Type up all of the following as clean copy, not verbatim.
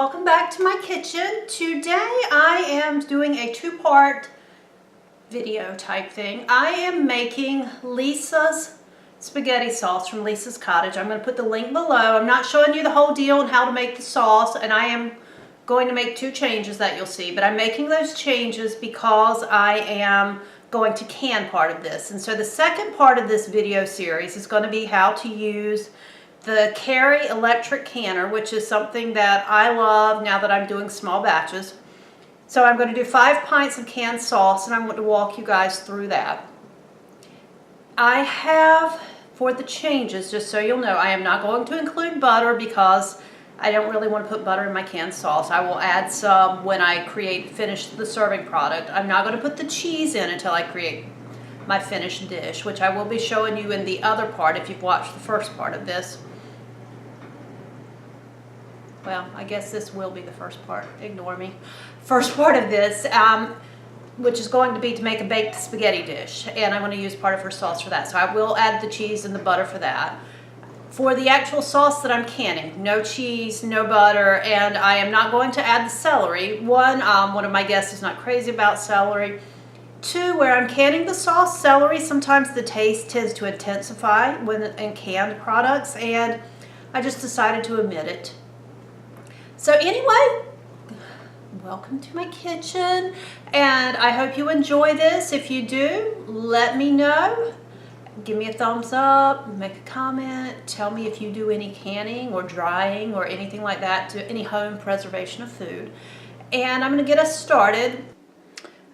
Welcome back to my kitchen. Today I am doing a two-part video type thing. I am making Leesahs spaghetti sauce from Leesahs Cottage. I'm going to put the link below. I'm not showing you the whole deal on how to make the sauce, and I am going to make two changes that you'll see, but I'm making those changes because I am going to can part of this. And so the second part of this video series is going to be how to use the Carry electric canner, which is something that I love now that I'm doing small batches. So I'm going to do 5 pints of canned sauce, and I want to walk you guys through that. I have, for the changes, just so you'll know, I am not going to include butter because I don't really want to put butter in my canned sauce. I will add some when I finish the serving product. I'm not going to put the cheese in until I create my finished dish, which I will be showing you in the other part if you've watched the first part of this. Well, I guess this will be the first part. Ignore me. First part of this, which is going to be to make a baked spaghetti dish. And I'm going to use part of her sauce for that. So I will add the cheese and the butter for that. For the actual sauce that I'm canning, no cheese, no butter, and I am not going to add the celery. One of my guests is not crazy about celery. Two, where I'm canning the sauce, celery, sometimes the taste tends to intensify when in canned products, and I just decided to omit it. So anyway, welcome to my kitchen, and I hope you enjoy this. If you do, let me know. Give me a thumbs up, make a comment, tell me if you do any canning or drying or anything like that, to any home preservation of food. And I'm going to get us started.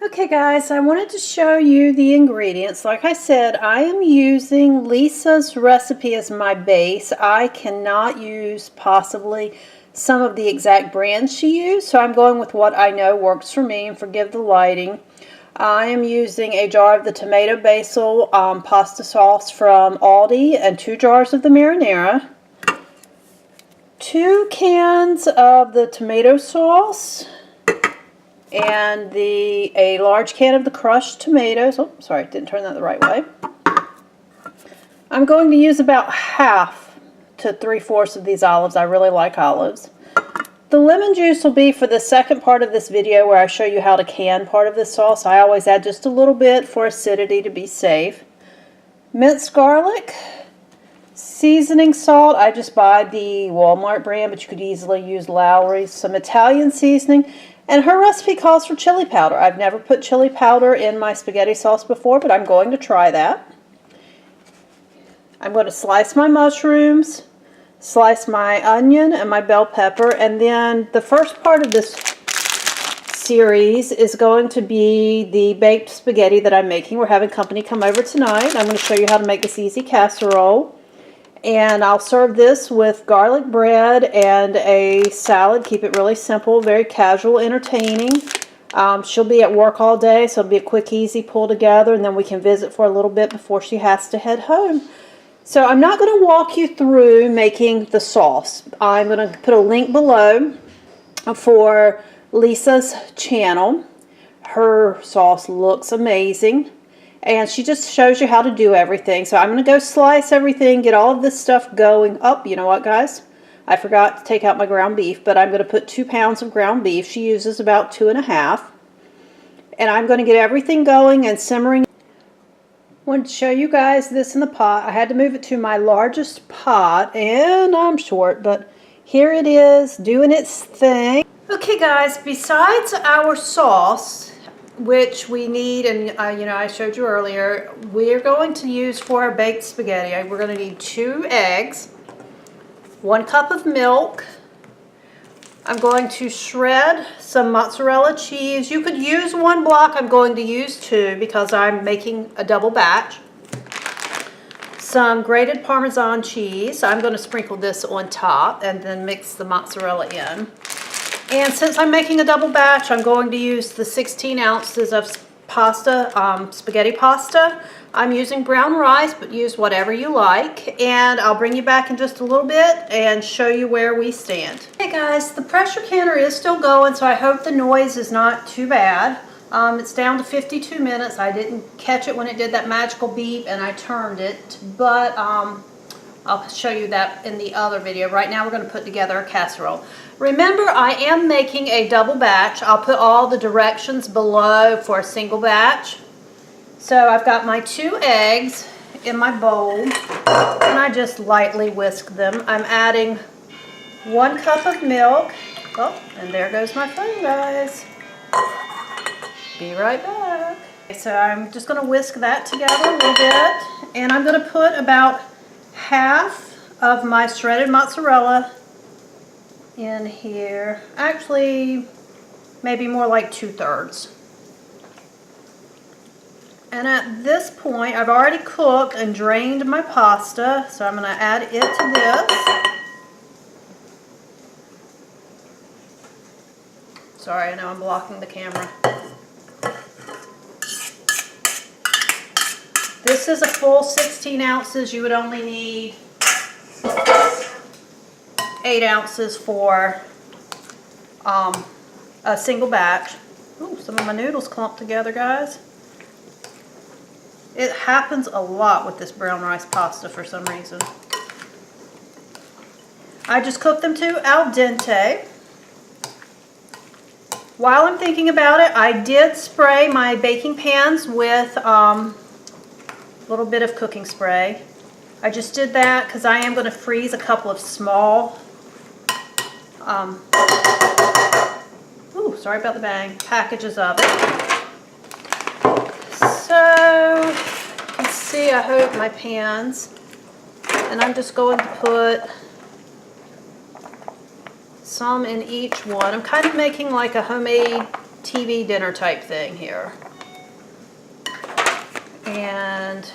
Okay guys, I wanted to show you the ingredients. Like I said, I am using Leesah's recipe as my base. I cannot use possibly some of the exact brands she used, so I'm going with what I know works for me, and forgive the lighting. I am using a jar of the tomato basil pasta sauce from Aldi and 2 jars of the marinara, 2 cans of the tomato sauce, and a large can of the crushed tomatoes. Oh, sorry, didn't turn that the right way. I'm going to use about half to 3/4 of these olives. I really like olives. The lemon juice will be for the second part of this video where I show you how to can part of this sauce. I always add just a little bit for acidity to be safe. Minced garlic, seasoning salt. I just buy the Walmart brand, but you could easily use Lowry's. Some Italian seasoning, and her recipe calls for chili powder. I've never put chili powder in my spaghetti sauce before, but I'm going to try that. I'm going to slice my mushrooms, slice my onion and my bell pepper, and then the first part of this series is going to be the baked spaghetti that I'm making. We're having company come over tonight. I'm going to show you how to make this easy casserole, and I'll serve this with garlic bread and a salad. Keep it really simple, very casual, entertaining. She'll be at work all day, so it'll be a quick, easy pull together, and then we can visit for a little bit before she has to head home. So I'm not going to walk you through making the sauce. I'm going to put a link below for Leesah's channel. Her sauce looks amazing, and she just shows you how to do everything. So I'm going to go slice everything, get all of this stuff going. Oh, you know what, guys? I forgot to take out my ground beef, but I'm going to put 2 pounds of ground beef. She uses about 2.5. And I'm going to get everything going and simmering. I wanted to show you guys this in the pot. I had to move it to my largest pot, and I'm short, but here it is doing its thing. Okay guys, besides our sauce, which we need, and I showed you earlier, we're going to use for our baked spaghetti. We're going to need 2 eggs, 1 cup of milk. I'm going to shred some mozzarella cheese. You could use 1 block. I'm going to use 2 because I'm making a double batch. Some grated parmesan cheese. I'm going to sprinkle this on top and then mix the mozzarella in. And since I'm making a double batch, I'm going to use the 16 ounces of pasta, spaghetti pasta. I'm using brown rice, but use whatever you like. And I'll bring you back in just a little bit and show you where we stand. Hey guys, the pressure canner is still going, so I hope the noise is not too bad. It's down to 52 minutes. I didn't catch it when it did that magical beep and I turned it, but I'll show you that in the other video. Right now we're going to put together a casserole. Remember, I am making a double batch. I'll put all the directions below for a single batch. So I've got my 2 eggs in my bowl, and I just lightly whisk them. I'm adding 1 cup of milk. Oh, and there goes my phone, guys. Be right back. So I'm just going to whisk that together a little bit, and I'm going to put about half of my shredded mozzarella in here. Actually, maybe more like 2/3. And at this point, I've already cooked and drained my pasta, so I'm going to add it to this. Sorry, I know I'm blocking the camera. This is a full 16 ounces. You would only need 8 ounces for a single batch. Ooh, some of my noodles clumped together, guys. It happens a lot with this brown rice pasta for some reason. I just cooked them to al dente. While I'm thinking about it, I did spray my baking pans with a little bit of cooking spray. I just did that because I am going to freeze a couple of small, ooh, sorry about the bang, packages of it. So, you can see, I hope, my pans. And I'm just going to put some in each one. I'm kind of making like a homemade TV dinner type thing here. And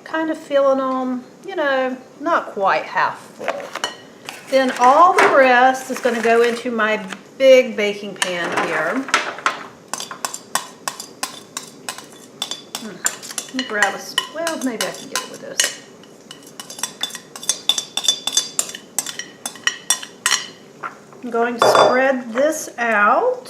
kind of filling them, you know, not quite half full. Then all the rest is going to go into my big baking pan here. Let me grab a, well, maybe I can get it with this. I'm going to spread this out.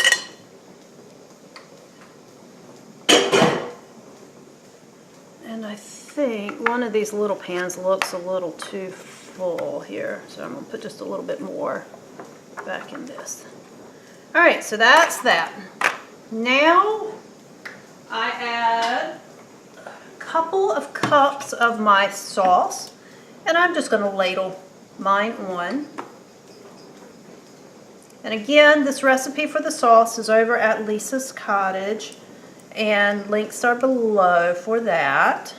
And I think one of these little pans looks a little too full here, so I'm going to put just a little bit more back in this. Alright, so that's that. Now I add a couple of cups of my sauce, and I'm just going to ladle mine on. And again, this recipe for the sauce is over at Leesahs Cottage, and links are below for that.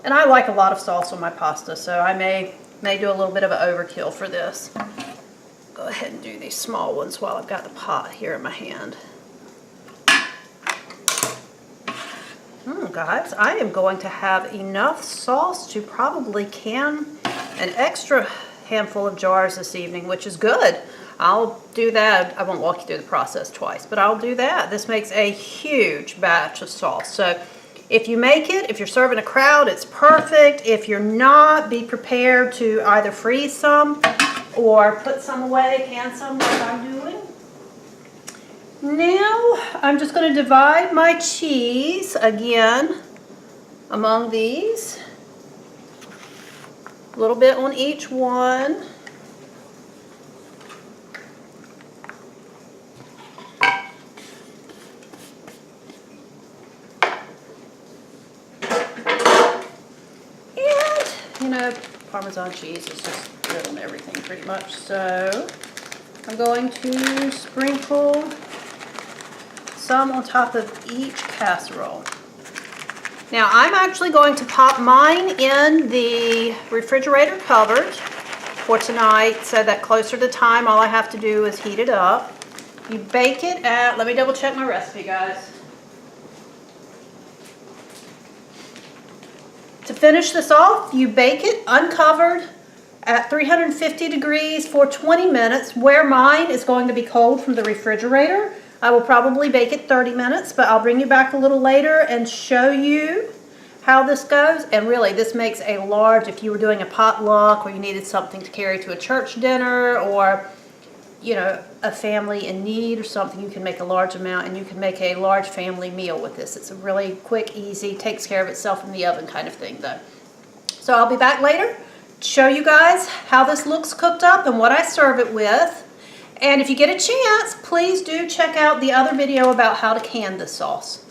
And I like a lot of sauce on my pasta, so I may do a little bit of an overkill for this. Go ahead and do these small ones while I've got the pot here in my hand. Guys, I am going to have enough sauce to probably can an extra handful of jars this evening, which is good. I'll do that. I won't walk you through the process twice, but I'll do that. This makes a huge batch of sauce. So if you make it, if you're serving a crowd, it's perfect. If you're not, be prepared to either freeze some or put some away, can some like I'm doing. Now I'm just going to divide my cheese again among these. A little bit on each one. And, you know, Parmesan cheese is just good on everything pretty much. So I'm going to sprinkle some on top of each casserole. Now I'm actually going to pop mine in the refrigerator cupboard for tonight so that closer to time all I have to do is heat it up. You bake it at, let me double check my recipe, guys. To finish this off, you bake it uncovered at 350 degrees for 20 minutes, where mine is going to be cold from the refrigerator. I will probably bake it 30 minutes, but I'll bring you back a little later and show you how this goes. And really, this makes a large, if you were doing a potluck or you needed something to carry to a church dinner or you know, a family in need or something, you can make a large amount and you can make a large family meal with this. It's a really quick, easy, takes care of itself in the oven kind of thing though. So I'll be back later to show you guys how this looks cooked up and what I serve it with. And if you get a chance, please do check out the other video about how to can this sauce.